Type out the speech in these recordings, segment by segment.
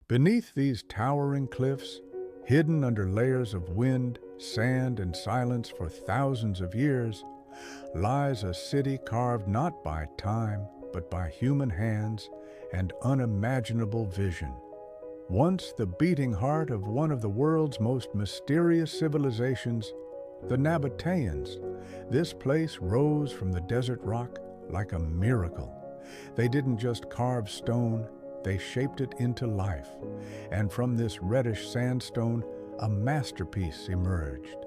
Beneath these towering cliffs, hidden under layers of wind, sand, and silence for thousands of years, lies a city carved not by time, but by human hands and unimaginable vision. Once the beating heart of one of the world's most mysterious civilizations, the Nabataeans, this place rose from the desert rock like a miracle. They didn't just carve stone, they shaped it into life. And from this reddish sandstone, a masterpiece emerged.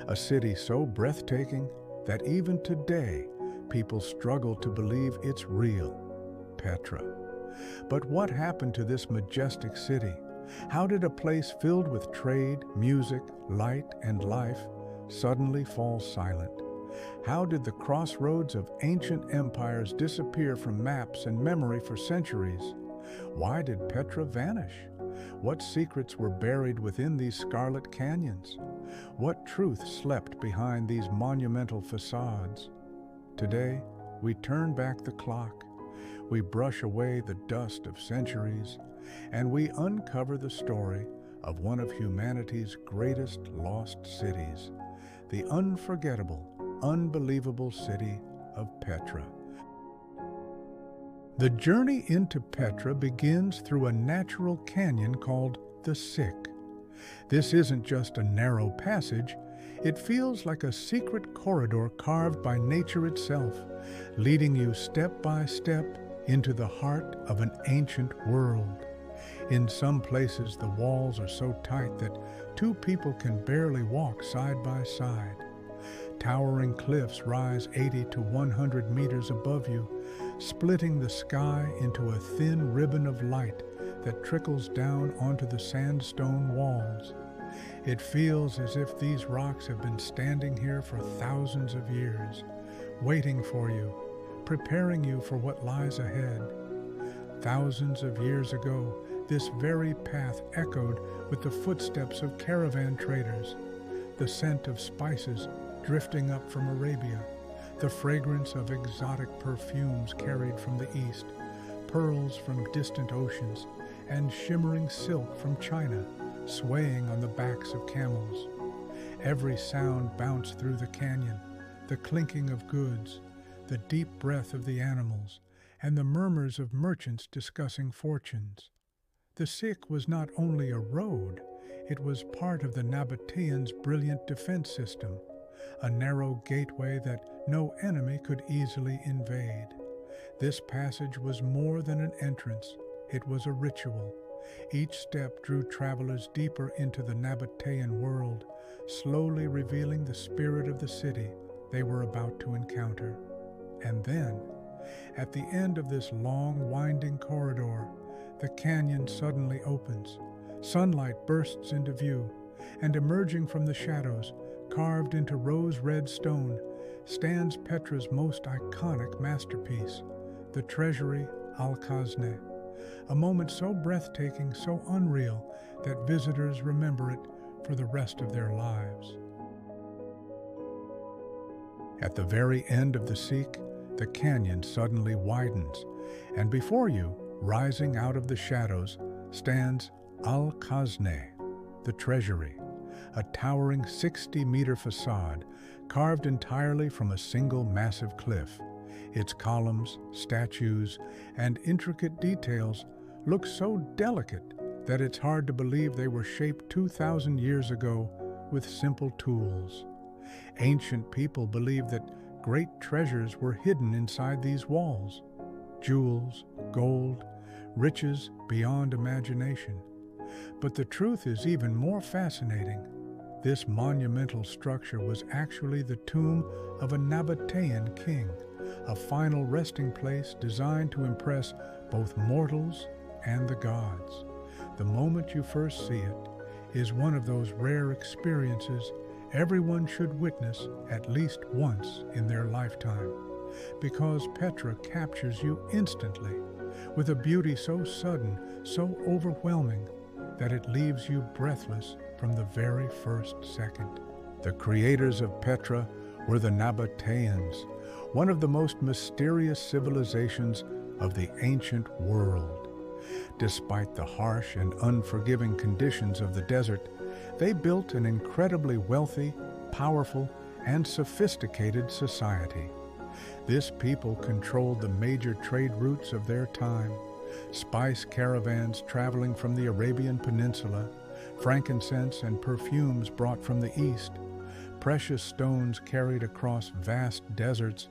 A city so breathtaking that even today, people struggle to believe it's real. Petra. But what happened to this majestic city? How did a place filled with trade, music, light, and life suddenly fall silent? How did the crossroads of ancient empires disappear from maps and memory for centuries? Why did Petra vanish? What secrets were buried within these scarlet canyons? What truth slept behind these monumental facades? Today, we turn back the clock. We brush away the dust of centuries, and we uncover the story of one of humanity's greatest lost cities, the unforgettable, unbelievable city of Petra. The journey into Petra begins through a natural canyon called the Sick. This isn't just a narrow passage, it feels like a secret corridor carved by nature itself, leading you step by step into the heart of an ancient world. In some places, the walls are so tight that two people can barely walk side by side. Towering cliffs rise 80 to 100 meters above you, splitting the sky into a thin ribbon of light that trickles down onto the sandstone walls. It feels as if these rocks have been standing here for thousands of years, waiting for you, preparing you for what lies ahead. Thousands of years ago, this very path echoed with the footsteps of caravan traders, the scent of spices drifting up from Arabia, the fragrance of exotic perfumes carried from the east, pearls from distant oceans, and shimmering silk from China, swaying on the backs of camels. Every sound bounced through the canyon, the clinking of goods, the deep breath of the animals, and the murmurs of merchants discussing fortunes. The Sikh was not only a road, it was part of the Nabataeans' brilliant defense system, a narrow gateway that no enemy could easily invade. This passage was more than an entrance, it was a ritual. Each step drew travelers deeper into the Nabataean world, slowly revealing the spirit of the city they were about to encounter. And then, at the end of this long, winding corridor, the canyon suddenly opens. Sunlight bursts into view, and emerging from the shadows, carved into rose-red stone, stands Petra's most iconic masterpiece, the Treasury Al-Khazneh, a moment so breathtaking, so unreal, that visitors remember it for the rest of their lives. At the very end of the Sikh, the canyon suddenly widens, and before you, rising out of the shadows, stands Al-Khazneh, the Treasury, a towering 60-meter facade carved entirely from a single massive cliff. Its columns, statues, and intricate details look so delicate that it's hard to believe they were shaped 2,000 years ago with simple tools. Ancient people believed that great treasures were hidden inside these walls: jewels, gold, riches beyond imagination. But the truth is even more fascinating. This monumental structure was actually the tomb of a Nabataean king, a final resting place designed to impress both mortals and the gods. The moment you first see it is one of those rare experiences everyone should witness at least once in their lifetime, because Petra captures you instantly, with a beauty so sudden, so overwhelming, that it leaves you breathless from the very first second. The creators of Petra were the Nabataeans, one of the most mysterious civilizations of the ancient world. Despite the harsh and unforgiving conditions of the desert, they built an incredibly wealthy, powerful, and sophisticated society. This people controlled the major trade routes of their time: spice caravans traveling from the Arabian Peninsula, frankincense and perfumes brought from the east, precious stones carried across vast deserts,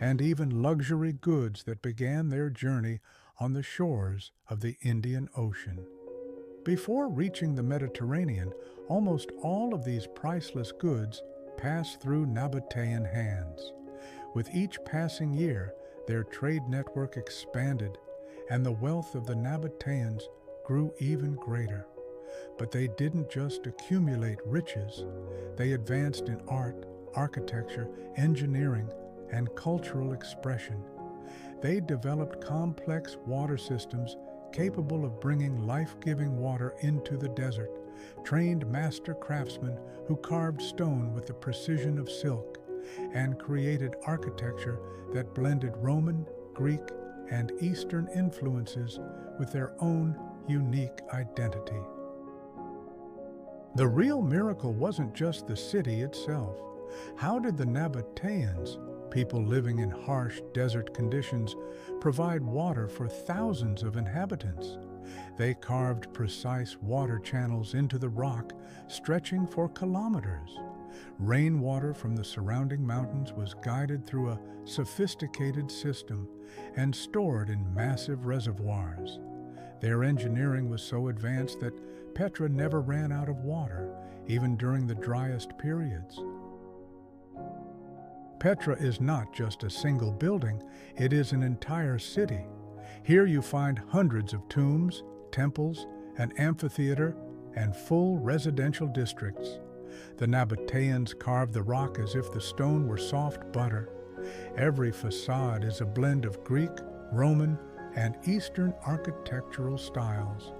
and even luxury goods that began their journey on the shores of the Indian Ocean. Before reaching the Mediterranean, almost all of these priceless goods passed through Nabataean hands. With each passing year, their trade network expanded, and the wealth of the Nabataeans grew even greater. But they didn't just accumulate riches. They advanced in art, architecture, engineering, and cultural expression. They developed complex water systems capable of bringing life-giving water into the desert, trained master craftsmen who carved stone with the precision of silk, and created architecture that blended Roman, Greek, and Eastern influences with their own unique identity. The real miracle wasn't just the city itself. How did the Nabataeans, people living in harsh desert conditions, provide water for thousands of inhabitants? They carved precise water channels into the rock, stretching for kilometers. Rainwater from the surrounding mountains was guided through a sophisticated system and stored in massive reservoirs. Their engineering was so advanced that Petra never ran out of water, even during the driest periods. Petra is not just a single building, it is an entire city. Here you find hundreds of tombs, temples, an amphitheater, and full residential districts. The Nabataeans carved the rock as if the stone were soft butter. Every facade is a blend of Greek, Roman, and Eastern architectural styles.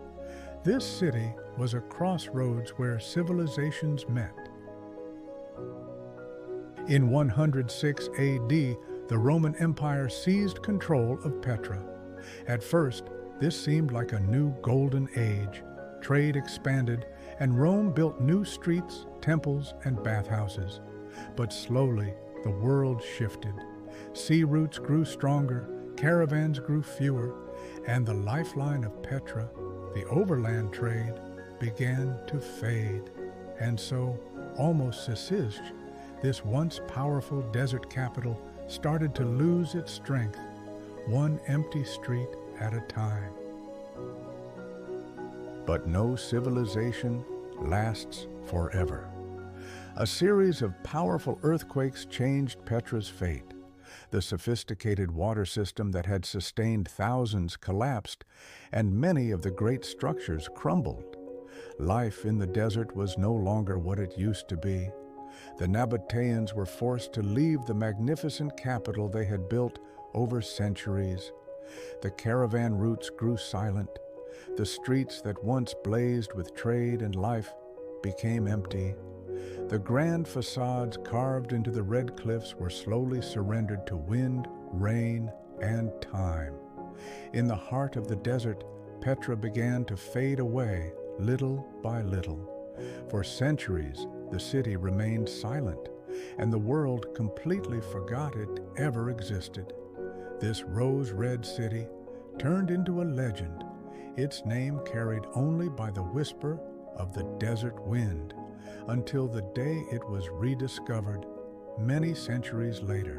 This city was a crossroads where civilizations met. In 106 AD, the Roman Empire seized control of Petra. At first, this seemed like a new golden age. Trade expanded, and Rome built new streets, temples, and bathhouses. But slowly, the world shifted. Sea routes grew stronger, caravans grew fewer, and the lifeline of Petra, the overland trade, began to fade. And so, almost Sisij, this once powerful desert capital started to lose its strength, one empty street at a time. But no civilization lasts forever. A series of powerful earthquakes changed Petra's fate. The sophisticated water system that had sustained thousands collapsed, and many of the great structures crumbled. Life in the desert was no longer what it used to be. The Nabataeans were forced to leave the magnificent capital they had built over centuries. The caravan routes grew silent. The streets that once blazed with trade and life became empty. The grand facades carved into the red cliffs were slowly surrendered to wind, rain, and time. In the heart of the desert, Petra began to fade away little by little. For centuries, the city remained silent, and the world completely forgot it ever existed. This rose-red city turned into a legend, its name carried only by the whisper of the desert wind, until the day it was rediscovered many centuries later.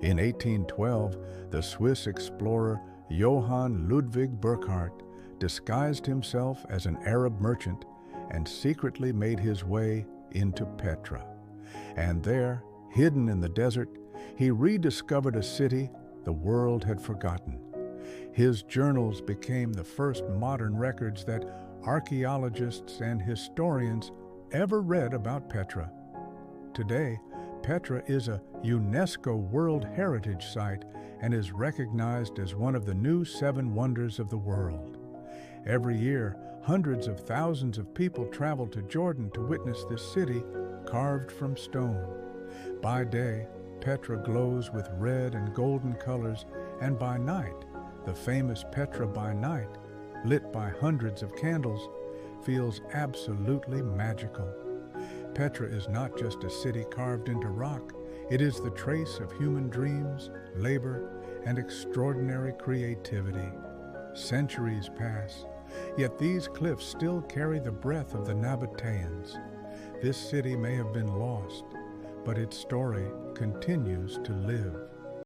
In 1812, the Swiss explorer Johann Ludwig Burckhardt disguised himself as an Arab merchant and secretly made his way into Petra. And there, hidden in the desert, he rediscovered a city the world had forgotten. His journals became the first modern records that archaeologists and historians ever read about Petra. Today, Petra is a UNESCO World Heritage Site and is recognized as one of the new 7 wonders of the world. Every year, hundreds of thousands of people travel to Jordan to witness this city carved from stone. By day, Petra glows with red and golden colors, and by night, The famous Petra by night, lit by hundreds of candles, feels absolutely magical. Petra is not just a city carved into rock, it is the trace of human dreams, labor, and extraordinary creativity. Centuries pass, yet these cliffs still carry the breath of the Nabataeans. This city may have been lost, but its story continues to live.